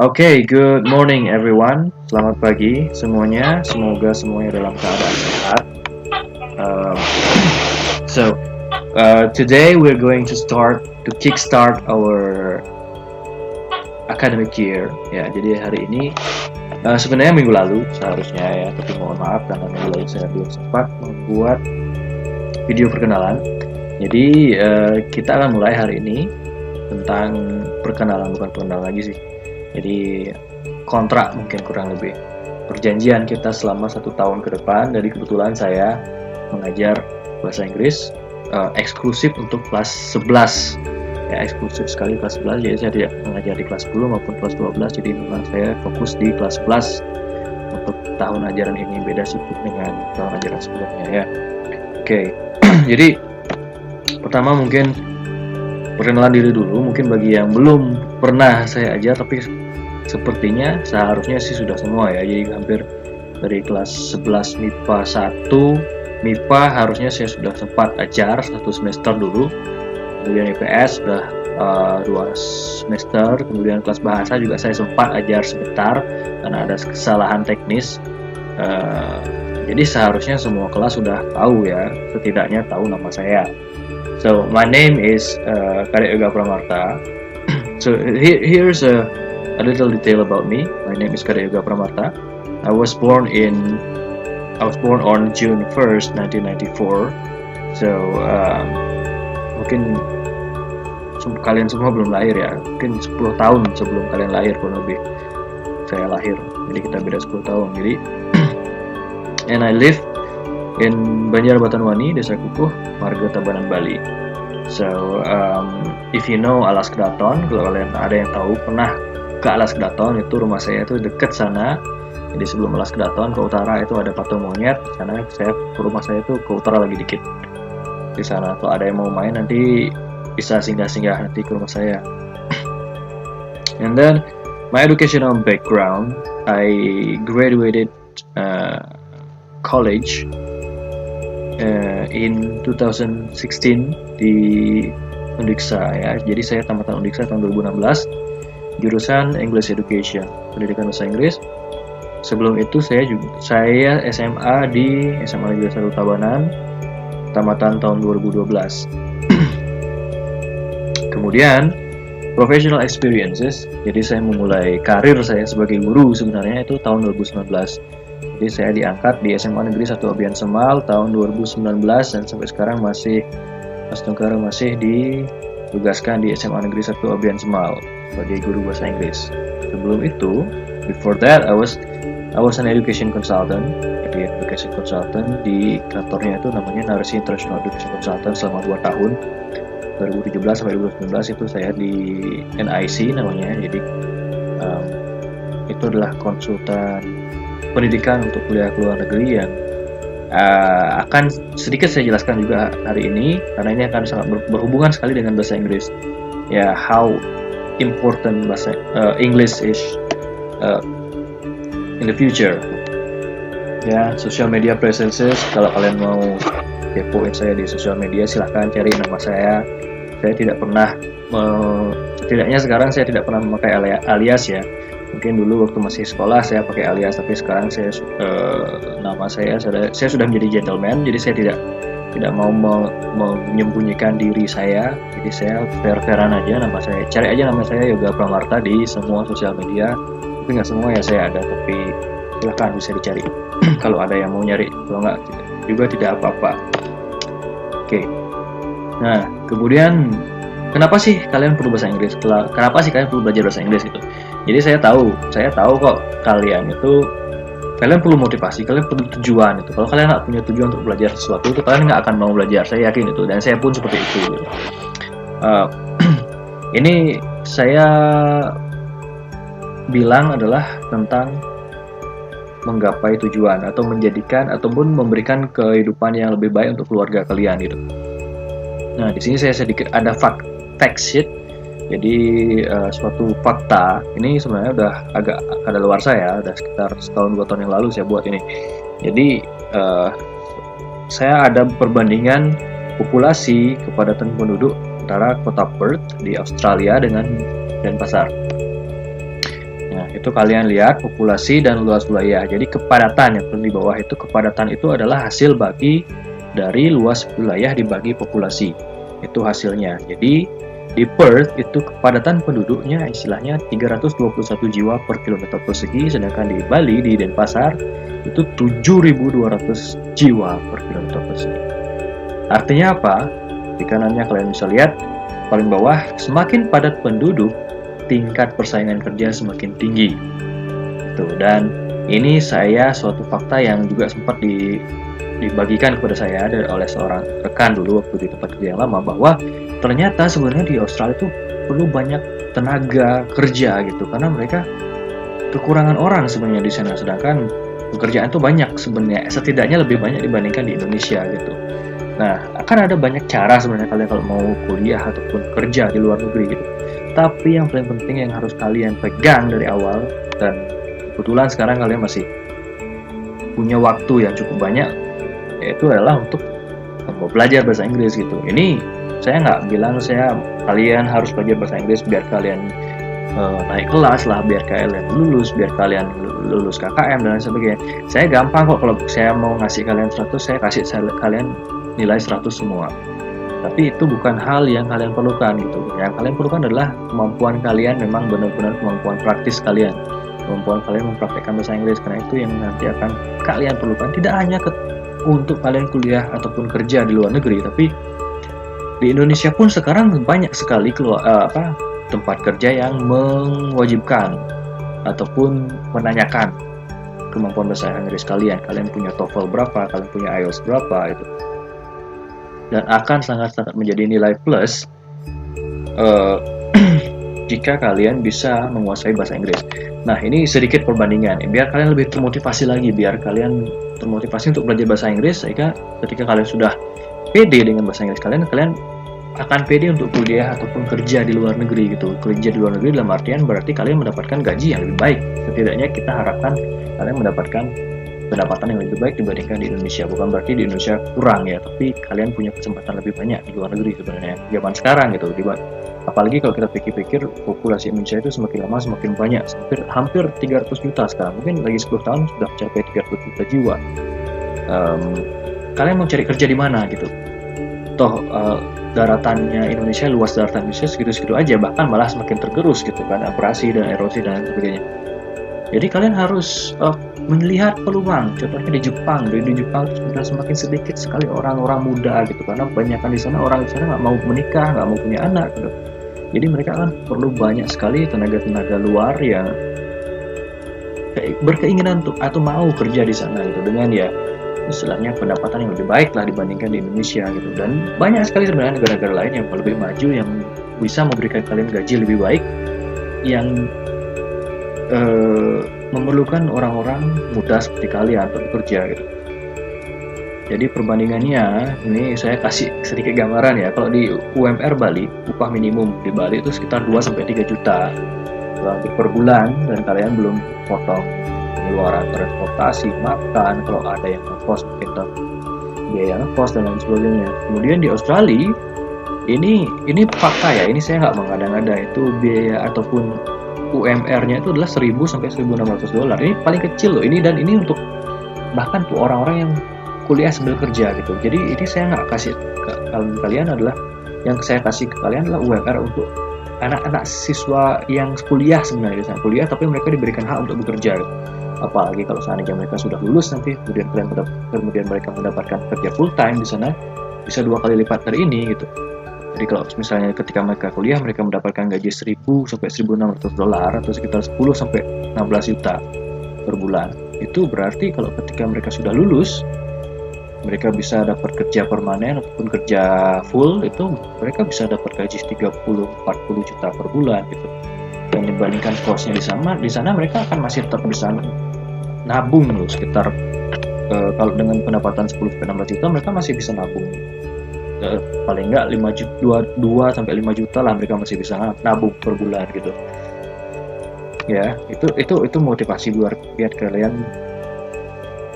Okay, good morning everyone. Selamat pagi semuanya. Semoga semuanya dalam keadaan sehat. Um, Today we're going to kickstart our academic year. Ya, jadi hari ini sebenarnya minggu lalu seharusnya ya, tapi mohon maaf karena minggu lalu saya belum sempat membuat video perkenalan. Jadi kita akan mulai hari ini tentang perkenalan, bukan perkenalan lagi sih. Jadi kontrak mungkin kurang lebih perjanjian kita selama 1 tahun ke depan. Jadi kebetulan saya mengajar bahasa Inggris eksklusif untuk kelas 11 ya, eksklusif sekali kelas 11. Jadi saya tidak mengajar di kelas 10 maupun kelas 12. Jadi memang saya fokus di kelas 11 untuk tahun ajaran ini. Beda sedikit dengan tahun ajaran sebelumnya ya. Oke. Jadi pertama mungkin perkenalan diri dulu, mungkin bagi yang belum pernah saya ajar, tapi sepertinya seharusnya sih sudah semua ya. Jadi hampir dari kelas 11 MIPA 1, MIPA harusnya saya sudah sempat ajar 1 semester dulu. Kemudian IPS sudah 2 semester. Kemudian kelas bahasa juga saya sempat ajar sebentar karena ada kesalahan teknis. Jadi seharusnya semua kelas sudah tahu ya, setidaknya tahu nama saya. So my name is Karya Yoga Pramarta. So here's a little detail about me. My name is Karya Yoga Pramarta. I was born on June 1st, 1994. So mungkin kalian semua belum lahir ya. Mungkin 10 tahun sebelum kalian lahir kurang lebih saya lahir. Jadi kita beda 10 tahun. Jadi and I live in Banjarbatanwani, Desa Kukuh, Marga Tabanan, Bali. So if you know Alas Kedaton, kalau kalian ada yang tahu pernah ke Alas Kedaton, itu rumah saya itu dekat sana. Jadi sebelum Alas Kedaton ke utara itu ada patung monyet. Karena rumah saya itu ke utara lagi dikit. Di sana kalau ada yang mau main nanti bisa singgah-singgah nanti ke rumah saya. And then my educational background, I graduated college in 2016 di Undiksa ya. Jadi saya tamatan Undiksa tahun 2016, jurusan English Education, pendidikan bahasa Inggris. Sebelum itu saya SMA di SMA Negeri 1 Tabanan, tamatan tahun 2012. Kemudian professional experiences. Jadi saya memulai karir saya sebagai guru sebenarnya itu tahun 2019. Jadi saya diangkat di SMA Negeri 1 Abian Semal tahun 2019 dan sampai sekarang masih ditugaskan di SMA Negeri 1 Abian Semal sebagai guru bahasa Inggris. Sebelum itu, before that I was an education consultant. Jadi education consultant di kantornya itu namanya Narasi International Education Consultant selama 2 tahun. 2017 sampai 2019 itu saya di NIC namanya. Jadi itu adalah konsultan pendidikan untuk kuliah ke luar negeri yang akan sedikit saya jelaskan juga hari ini karena ini akan sangat berhubungan sekali dengan bahasa Inggris ya, how important bahasa English is in the future ya. Social media presences, kalau kalian mau kepoin saya di sosial media silahkan cari nama saya. Saya tidak pernah setidaknya sekarang saya tidak pernah memakai alias ya. Mungkin dulu waktu masih sekolah saya pakai alias, tapi sekarang nama saya sudah menjadi gentleman. Jadi saya tidak mau menyembunyikan diri saya. Jadi saya fair-fairan aja nama saya. Cari aja nama saya Yoga Pramarta di semua sosial media. Tapi nggak semua ya saya ada, tapi silahkan bisa dicari. Kalau ada yang mau nyari, kalau nggak juga tidak apa-apa. Oke. Nah kemudian kenapa sih kalian perlu bahasa Inggris? Kenapa sih kalian perlu belajar bahasa Inggris gitu? Jadi saya tahu kok kalian perlu motivasi, kalian perlu tujuan itu. Kalau kalian nggak punya tujuan untuk belajar sesuatu itu kalian nggak akan mau belajar. Saya yakin itu, dan saya pun seperti itu. Gitu. Ini saya bilang adalah tentang menggapai tujuan atau menjadikan ataupun memberikan kehidupan yang lebih baik untuk keluarga kalian gitu. Nah di sini saya sedikit ada fact sheet. Jadi suatu fakta ini sebenarnya udah agak kadaluarsa ya, udah sekitar setahun 2 tahun yang lalu saya buat ini. Jadi saya ada perbandingan populasi kepadatan penduduk antara kota Perth di Australia dengan Denpasar. Nah, Nah, itu kalian lihat populasi dan luas wilayah. Jadi kepadatan yang di bawah itu, kepadatan itu adalah hasil bagi dari luas wilayah dibagi populasi. Itu hasilnya. Jadi di Perth itu kepadatan penduduknya istilahnya 321 jiwa per kilometer persegi, sedangkan di Bali di Denpasar itu 7.200 jiwa per kilometer persegi. Artinya apa? Di kanannya kalian bisa lihat paling bawah, semakin padat penduduk, tingkat persaingan kerja semakin tinggi. Dan ini suatu fakta yang juga sempat dibagikan kepada saya oleh seorang rekan dulu waktu di tempat kerja yang lama, bahwa ternyata sebenarnya di Australia itu perlu banyak tenaga kerja gitu, karena mereka kekurangan orang sebenarnya di sana, sedangkan pekerjaan itu banyak sebenarnya, setidaknya lebih banyak dibandingkan di Indonesia gitu. Nah, akan ada banyak cara sebenarnya kalian kalau mau kuliah ataupun kerja di luar negeri gitu. Tapi yang paling penting yang harus kalian pegang dari awal, dan kebetulan sekarang kalian masih punya waktu yang cukup banyak, yaitu adalah untuk mau belajar bahasa Inggris gitu. Ini saya nggak bilang kalian harus belajar bahasa Inggris biar kalian naik kelas lah, biar kalian lulus, biar kalian lulus KKM dan sebagainya. Saya gampang kok, kalau saya mau ngasih kalian 100, saya kasih kalian nilai 100 semua. Tapi itu bukan hal yang kalian perlukan gitu. Yang kalian perlukan adalah kemampuan kalian, memang benar-benar kemampuan praktis kalian, kemampuan kalian mempraktekkan bahasa Inggris, karena itu yang nanti akan kalian perlukan. Tidak hanya untuk kalian kuliah ataupun kerja di luar negeri, tapi di Indonesia pun sekarang banyak sekali tempat kerja yang mewajibkan ataupun menanyakan kemampuan bahasa Inggris kalian. Kalian punya TOEFL berapa, kalian punya IELTS berapa itu. Dan akan sangat-sangat menjadi nilai plus jika kalian bisa menguasai bahasa Inggris. Nah, ini sedikit perbandingan, biar kalian lebih termotivasi lagi, biar kalian termotivasi untuk belajar bahasa Inggris, sehingga ketika kalian sudah pede dengan bahasa Inggris kalian akan pede untuk kuliah ataupun kerja di luar negeri gitu. Kerja di luar negeri dalam artian berarti kalian mendapatkan gaji yang lebih baik. Setidaknya kita harapkan kalian mendapatkan pendapatan yang lebih baik dibandingkan di Indonesia. Bukan berarti di Indonesia kurang ya, tapi kalian punya kesempatan lebih banyak di luar negeri sebenarnya zaman sekarang gitu. Apalagi kalau kita pikir-pikir, populasi Indonesia itu semakin lama semakin banyak, hampir 300 juta sekarang. Mungkin lagi 10 tahun sudah mencapai 300 juta jiwa. Kalian mau cari kerja di mana gitu? Toh daratannya Indonesia, luas daratan Indonesia segitu-segitu aja, bahkan malah semakin tergerus gitu kan, abrasi dan erosi dan sebagainya. Jadi kalian harus melihat peluang. Contohnya di Jepang itu sudah semakin sedikit sekali orang-orang muda gitu, karena kebanyakan di sana orang di sana nggak mau menikah, nggak mau punya anak gitu. Jadi mereka kan perlu banyak sekali tenaga-tenaga luar yang berkeinginan untuk atau mau kerja di sana gitu, dengan ya istilahnya pendapatan yang lebih baik lah dibandingkan di Indonesia gitu. Dan banyak sekali sebenarnya negara-negara lain yang lebih maju, yang bisa memberikan kalian gaji lebih baik, yang memerlukan orang-orang muda seperti kalian untuk bekerja gitu. Jadi perbandingannya ini saya kasih sedikit gambaran ya. Kalau di UMR Bali, upah minimum di Bali itu sekitar 2-3 juta per bulan, dan kalian belum potong pengeluaran transportasi, makan, kalau ada yang ngekos mungkin biaya ngekos dan lain sebagainya. Kemudian di Australia ini fakta ya, ini saya nggak mengada-ngada, itu biaya ataupun UMR-nya itu adalah 1.000 sampai 1.600 dolar. Ini paling kecil loh ini, dan ini untuk bahkan tuh orang-orang yang kuliah sambil kerja gitu. Jadi ini saya nggak kasih ke kalian, adalah yang saya kasih ke kalian adalah UMR untuk anak-anak siswa yang kuliah sebenarnya, kuliah tapi mereka diberikan hak untuk bekerja gitu. Apalagi kalau seandainya mereka sudah lulus nanti, kemudian mereka mendapatkan kerja full time di sana, bisa 2 kali lipat dari ini gitu. Jadi kalau misalnya ketika mereka kuliah, mereka mendapatkan gaji 1.000 sampai 1.600 dolar atau sekitar 10 sampai 16 juta per bulan. Itu berarti kalau ketika mereka sudah lulus, mereka bisa dapat kerja permanen ataupun kerja full, itu mereka bisa dapat gaji 30-40 juta per bulan gitu. Dan dibandingkan kosnya di sana mereka akan masih tetap bisa nabung loh, sekitar kalau dengan pendapatan 10-16 juta mereka masih bisa nabung. Paling nggak 2-5 juta lah mereka masih bisa nabung per bulan gitu ya. Itu motivasi biar kalian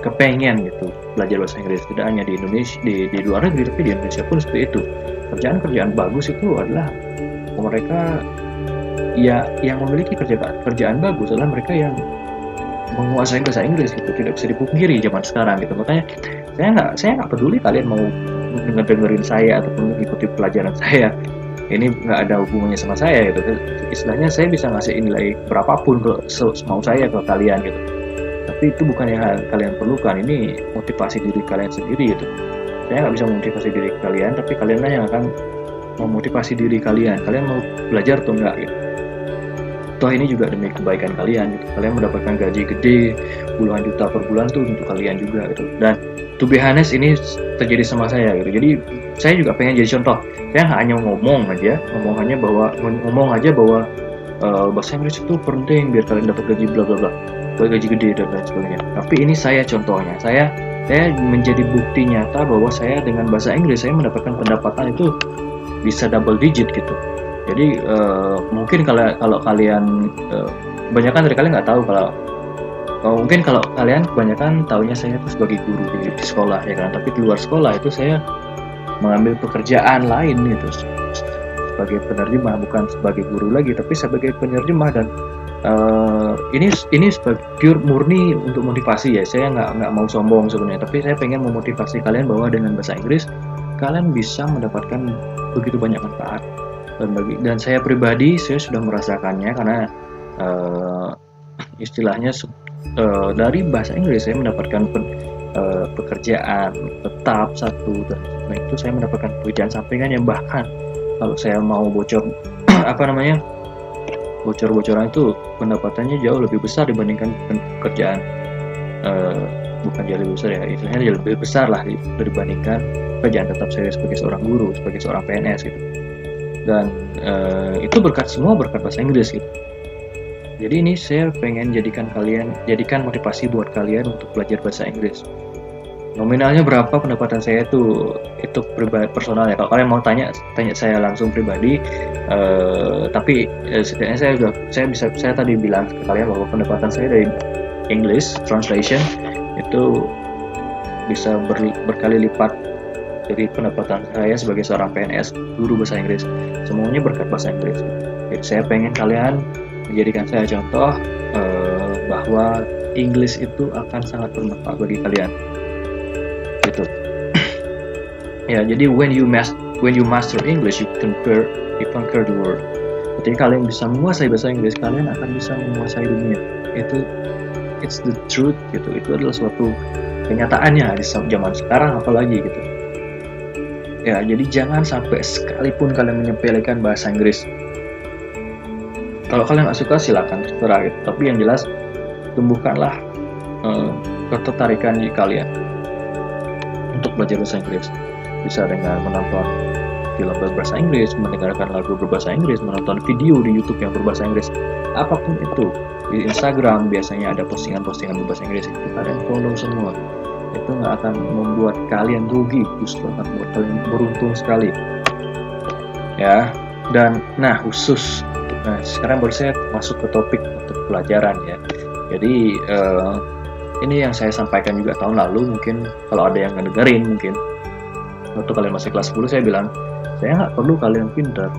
kepengen gitu belajar bahasa Inggris, tidak hanya di Indonesia, di luar negeri, tapi di Indonesia pun seperti itu. Kerjaan bagus itu adalah mereka ya yang memiliki kerjaan bagus adalah mereka yang menguasai bahasa Inggris gitu, tidak bisa dipungkiri zaman sekarang gitu. Makanya saya nggak peduli kalian mau dengerin saya ataupun mengikuti pelajaran saya, ini nggak ada hubungannya sama saya gitu. Istilahnya saya bisa ngasih nilai berapapun ke mau saya ke kalian gitu, tapi itu bukan yang kalian perlukan. Ini motivasi diri kalian sendiri gitu. Saya nggak bisa memotivasi diri kalian, tapi kalianlah yang akan memotivasi diri kalian. Kalian mau belajar atau enggak gitu. Toh ini juga demi kebaikan kalian gitu. Kalian mendapatkan gaji gede puluhan juta per bulan tuh untuk kalian juga gitu. Dan to be honest, ini terjadi sama saya gitu. Jadi saya juga pengen jadi contoh. Saya nggak hanya ngomong aja bahwa bahasa Inggris itu penting biar kalian dapat gaji bla bla bla, gaji gede dan lain sebagainya. Tapi ini saya contohnya. Saya menjadi bukti nyata bahwa saya dengan bahasa Inggris saya mendapatkan pendapatan itu bisa double digit gitu. Jadi mungkin kalau kalian kebanyakan dari kalian nggak tahu, mungkin kalau kalian kebanyakan taunya saya itu sebagai guru di sekolah ya kan, tapi di luar sekolah itu saya mengambil pekerjaan lain gitu sebagai penerjemah, bukan sebagai guru lagi tapi sebagai penerjemah. Dan ini sebagai pure murni untuk motivasi ya. Saya nggak mau sombong sebenarnya, tapi saya pengen memotivasi kalian bahwa dengan bahasa Inggris kalian bisa mendapatkan begitu banyak manfaat. Dan saya pribadi saya sudah merasakannya karena istilahnya dari bahasa Inggris saya mendapatkan pekerjaan tetap satu, dan itu saya mendapatkan pekerjaan sampingan yang bahkan kalau saya mau bocor-bocoran itu pendapatannya jauh lebih besar dibandingkan pekerjaan bukan jauh lebih besar ya, istilahnya jauh lebih besar lah dibandingkan pekerjaan tetap saya sebagai seorang guru, sebagai seorang PNS gitu. Dan itu semua berkat bahasa Inggris gitu. Jadi ini saya pengen jadikan motivasi buat kalian untuk belajar bahasa Inggris. Nominalnya berapa pendapatan saya itu pribadi personal ya. Kalau kalian mau tanya saya langsung pribadi. Tapi setidaknya saya tadi bilang ke kalian bahwa pendapatan saya dari English translation itu bisa berkali lipat dari pendapatan saya sebagai seorang PNS guru bahasa Inggris. Semuanya berkat bahasa Inggris. Jadi saya pengen kalian menjadikan saya contoh bahwa English itu akan sangat bermanfaat bagi kalian. Gitu. Ya, jadi when you master English, you conquer the world. Ketika kalian bisa menguasai bahasa Inggris, kalian akan bisa menguasai dunia. It's the truth gitu. Itu adalah suatu kenyataannya di zaman sekarang apalagi gitu. Ya, jadi jangan sampai sekalipun kalian menyepelekan bahasa Inggris. Kalau kalian nggak suka silakan terserah gitu. Tapi yang jelas tumbuhkanlah ketertarikan di kalian untuk belajar bahasa Inggris. Bisa dengan menonton film berbahasa Inggris, mendengarkan lagu berbahasa Inggris, menonton video di YouTube yang berbahasa Inggris, apapun itu. Di Instagram biasanya ada postingan-postingan berbahasa Inggris, itu kalian follow semua. Itu nggak akan membuat kalian rugi, justru akan membuat kalian beruntung sekali ya. Dan khusus sekarang baru saya masuk ke topik untuk pelajaran ya. Jadi ini yang saya sampaikan juga tahun lalu, mungkin kalau ada yang ngedengerin, mungkin waktu kalian masih kelas 10 saya bilang, saya nggak perlu kalian pintar,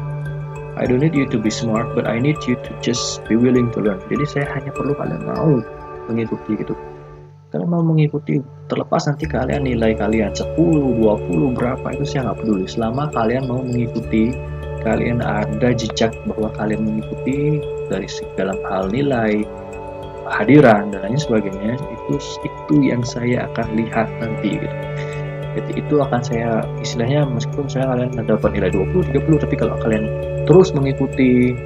I don't need you to be smart, but I need you to just be willing to learn. Jadi saya hanya perlu kalian mau mengikuti gitu. Kalian mau mengikuti, terlepas nanti kalian nilai kalian 10, 20 berapa itu saya nggak peduli. Selama kalian mau mengikuti, kalian ada jejak bahwa kalian mengikuti dari dalam hal nilai, hadiran dan lain sebagainya, itu yang saya akan lihat nanti gitu. Jadi itu akan saya istilahnya, meskipun kalian dapat nilai 20, 30, tapi kalau kalian terus mengikuti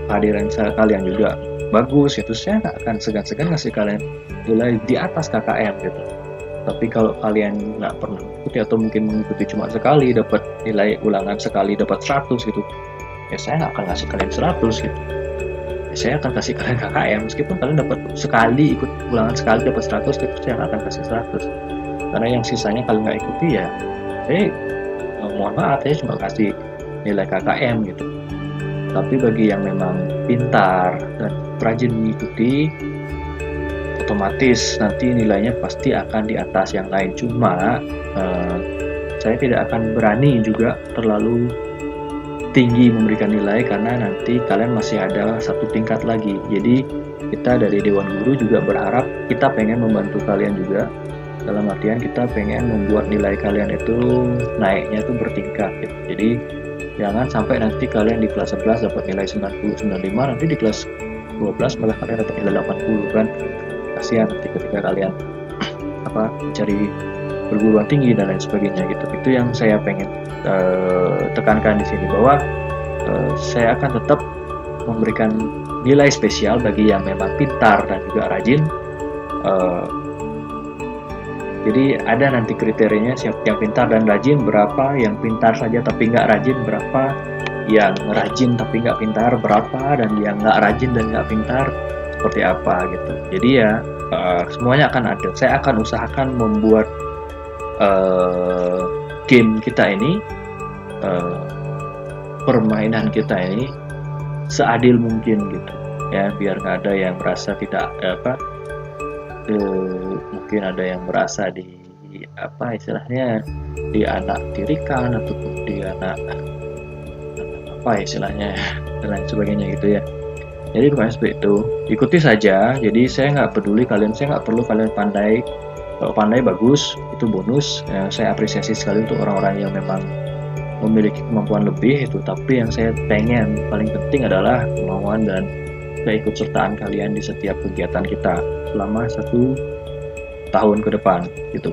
hadiran kalian juga bagus itu, saya nggak akan segan-segan ngasih kalian nilai di atas KKM gitu. Tapi kalau kalian nggak pernah mengikuti atau mungkin mengikuti cuma sekali dapat nilai ulangan, sekali dapat 100 gitu, ya saya nggak akan ngasih kalian 100 gitu. Ya, saya akan kasih kalian KKM meskipun kalian dapat sekali ikut ulangan, sekali dapat 100 gitu, saya akan kasih 100. Karena yang sisanya kalian nggak ikuti ya saya mohon maaf, saya cuma kasih nilai KKM gitu. Tapi bagi yang memang pintar dan rajin mengikuti, otomatis nanti nilainya pasti akan di atas yang lain. Cuma saya tidak akan berani juga terlalu tinggi memberikan nilai karena nanti kalian masih ada satu tingkat lagi. Jadi kita dari Dewan Guru juga berharap kita pengen membantu kalian juga, dalam artian kita pengen membuat nilai kalian itu naiknya itu bertingkat gitu. Jadi jangan sampai nanti kalian di kelas 11 dapat nilai 90, 95, nanti di kelas 12 malah kalian dapat nilai 80 kan. Kasihan nanti ketika kalian mencari perguruan tinggi dan lain sebagainya gitu. Itu yang saya pengen tekankan di sini, bahwa saya akan tetap memberikan nilai spesial bagi yang memang pintar dan juga rajin. Jadi ada nanti kriterianya, siapa yang pintar dan rajin berapa, yang pintar saja tapi nggak rajin berapa, yang rajin tapi nggak pintar berapa, dan yang nggak rajin dan nggak pintar seperti apa gitu. Jadi ya semuanya akan ada. Saya akan usahakan membuat game kita ini, permainan kita ini seadil mungkin gitu ya, biar nggak ada yang merasa tidak mungkin ada yang merasa istilahnya di anak tirikan ataupun di anak istilahnya dan lain sebagainya gitu ya. Jadi bukan seperti itu, ikuti saja. Jadi saya nggak peduli kalian, saya nggak perlu kalian pandai. Kalau pandai bagus, itu bonus. Saya apresiasi sekali untuk orang-orang yang memang memiliki kemampuan lebih itu. Tapi yang saya pengen paling penting adalah kemauan dan keikutsertaan kalian di setiap kegiatan kita selama 1 tahun ke depan gitu.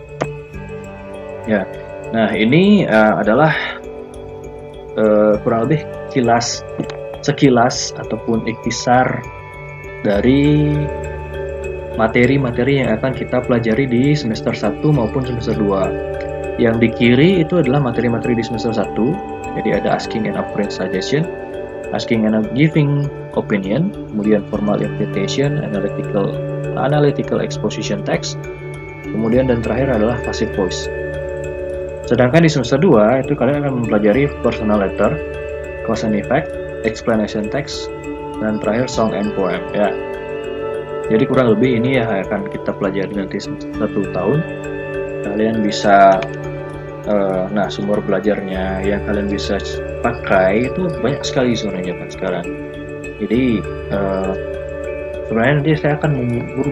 Ya, nah ini adalah kurang lebih sekilas ataupun ikhtisar dari materi-materi yang akan kita pelajari di semester 1 maupun semester 2. Yang di kiri itu adalah materi-materi di semester 1. Jadi ada asking and offering suggestion, asking and giving opinion, kemudian formal invitation, analytical exposition text, kemudian dan terakhir adalah passive voice. Sedangkan di semester 2 itu kalian akan mempelajari personal letter, cause and effect, explanation text, dan terakhir song and poem ya. Jadi kurang lebih ini ya akan kita pelajari nanti 1 tahun. Kalian bisa sumber belajarnya yang kalian bisa pakai itu banyak sekali sebenarnya kan sekarang. Jadi sebenarnya nanti saya akan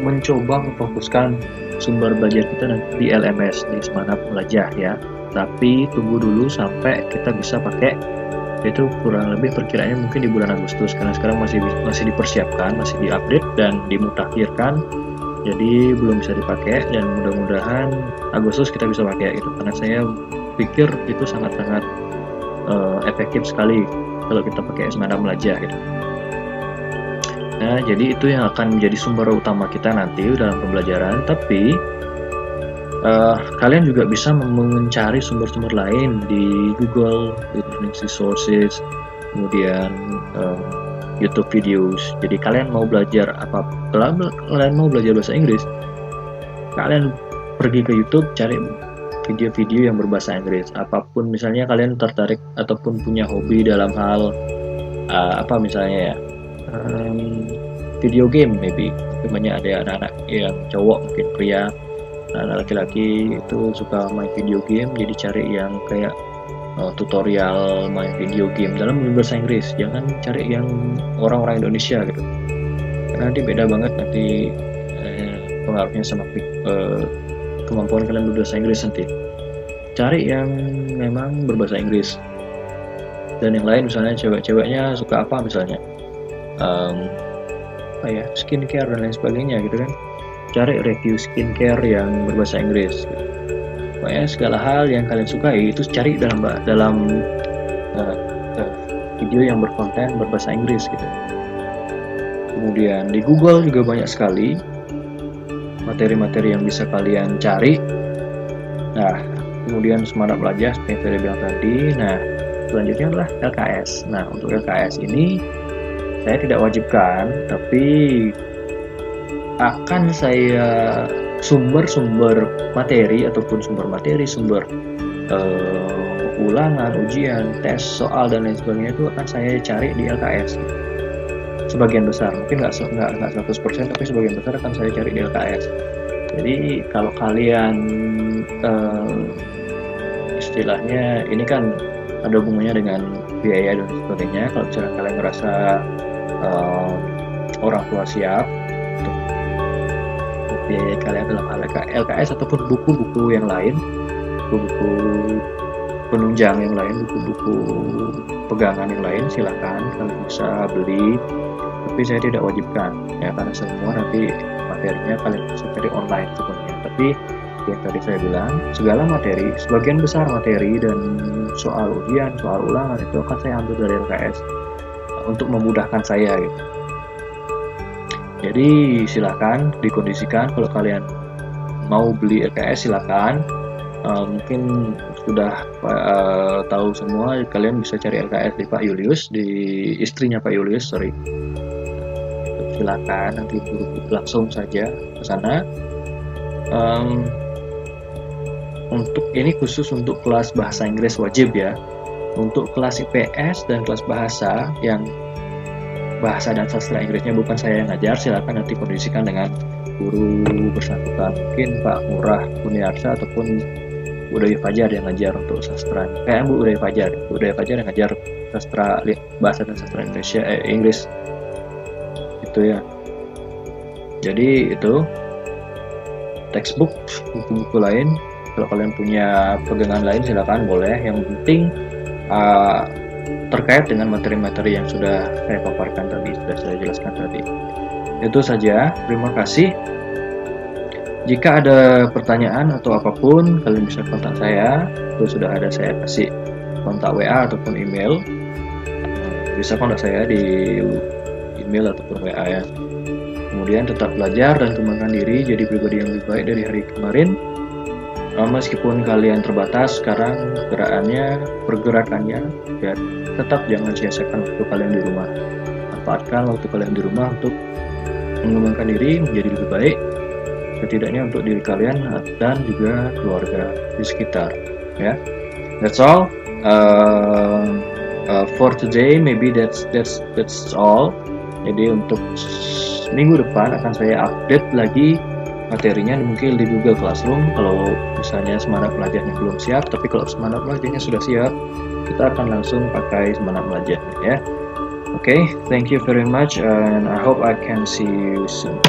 mencoba memfokuskan sumber belajar kita nanti di LMS, di Semanap Belajar ya. Tapi tunggu dulu sampai kita bisa pakai, itu kurang lebih perkiraannya mungkin di bulan Agustus, karena sekarang masih dipersiapkan, masih diupdate dan dimutakhirkan, jadi belum bisa dipakai, dan mudah-mudahan Agustus kita bisa pakai itu, karena saya pikir itu sangat-sangat efektif sekali kalau kita pakai Semanap Belajar gitu. Nah, jadi itu yang akan menjadi sumber utama kita nanti dalam pembelajaran. Tapi kalian juga bisa mencari sumber-sumber lain di Google, learning resources, kemudian YouTube videos. Jadi kalian mau belajar kalian mau belajar bahasa Inggris, kalian pergi ke YouTube, cari video-video yang berbahasa Inggris. Apapun misalnya kalian tertarik ataupun punya hobi dalam hal misalnya ya, video game maybe. Banyak ada anak-anak yang cowok, mungkin pria, anak laki-laki itu suka main video game, jadi cari yang kayak tutorial main video game dalam bahasa Inggris. Jangan cari yang orang-orang Indonesia gitu, karena nanti beda banget nanti pengaruhnya sama kemampuan kalian berbahasa Inggris nanti. Cari yang memang berbahasa Inggris. Dan yang lain misalnya cewek-ceweknya suka apa misalnya skincare dan lain sebagainya gitu kan, cari review skincare yang berbahasa Inggris gitu. Pokoknya segala hal yang kalian sukai itu cari dalam video yang berkonten berbahasa Inggris gitu. Kemudian di Google juga banyak sekali materi-materi yang bisa kalian cari. Nah, kemudian Semanap Belajar seperti yang saya bilang tadi. Nah, selanjutnya adalah LKS. Nah, untuk LKS ini saya tidak wajibkan, tapi akan saya sumber materi ataupun sumber ulangan, ujian, tes, soal dan lain sebagainya itu akan saya cari di LKS. Sebagian besar, mungkin nggak 100%, tapi sebagian besar akan saya cari di LKS. Jadi kalau kalian istilahnya ini kan ada hubungannya dengan biaya dan sebagainya. Kalau misalnya kalian merasa orang tua siap untuk biaya kalian dalam hal LKS ataupun buku-buku yang lain, buku-buku penunjang yang lain, buku-buku pegangan yang lain, silahkan kalian bisa beli, tapi saya tidak wajibkan ya, karena semua nanti materinya kalian bisa cari online sebenarnya. Tapi yang tadi saya bilang, segala materi, sebagian besar materi dan soal ujian, soal ulangan itu akan saya ambil dari LKS untuk memudahkan saya gitu. Jadi silahkan dikondisikan, kalau kalian mau beli LKS silahkan. Mungkin sudah tahu semua, kalian bisa cari LKS di Pak Julius, di istrinya Pak Julius, sorry. Silakan nanti langsung saja ke sana. Untuk ini khusus untuk kelas bahasa Inggris wajib ya. Untuk kelas IPS dan kelas bahasa yang bahasa dan sastra Inggrisnya bukan saya yang ngajar, silakan nanti kondisikan dengan guru bersangkutan, mungkin Pak Murah Kuniarsa ataupun Bu Dewi Fajar yang ngajar untuk sastra. Bu Dewi Fajar yang ngajar sastra bahasa dan sastra Indonesia Inggris itu ya. Jadi itu textbook, buku-buku lain. Kalau kalian punya pegangan lain silakan boleh. Yang penting terkait dengan materi-materi yang sudah saya paparkan tadi, sudah saya jelaskan tadi. Itu saja. Terima kasih. Jika ada pertanyaan atau apapun, kalian bisa kontak saya. Itu sudah ada saya kasih kontak WA ataupun email. Bisa kontak saya di email ataupun WA ya. Kemudian tetap belajar dan kembangkan diri jadi pribadi yang lebih baik dari hari kemarin. Meskipun kalian terbatas sekarang pergerakannya, ya tetap jangan sia-siakan waktu kalian di rumah. Manfaatkan waktu kalian di rumah untuk mengembangkan diri menjadi lebih baik, setidaknya untuk diri kalian dan juga keluarga di sekitar. Ya, that's all. For today, maybe that's all. Jadi untuk minggu depan akan saya update lagi materinya, mungkin di Google Classroom kalau misalnya semangat belajarnya belum siap. Tapi kalau semangat belajarnya sudah siap, kita akan langsung pakai semangat belajarnya ya. Okay, thank you very much and I hope I can see you soon.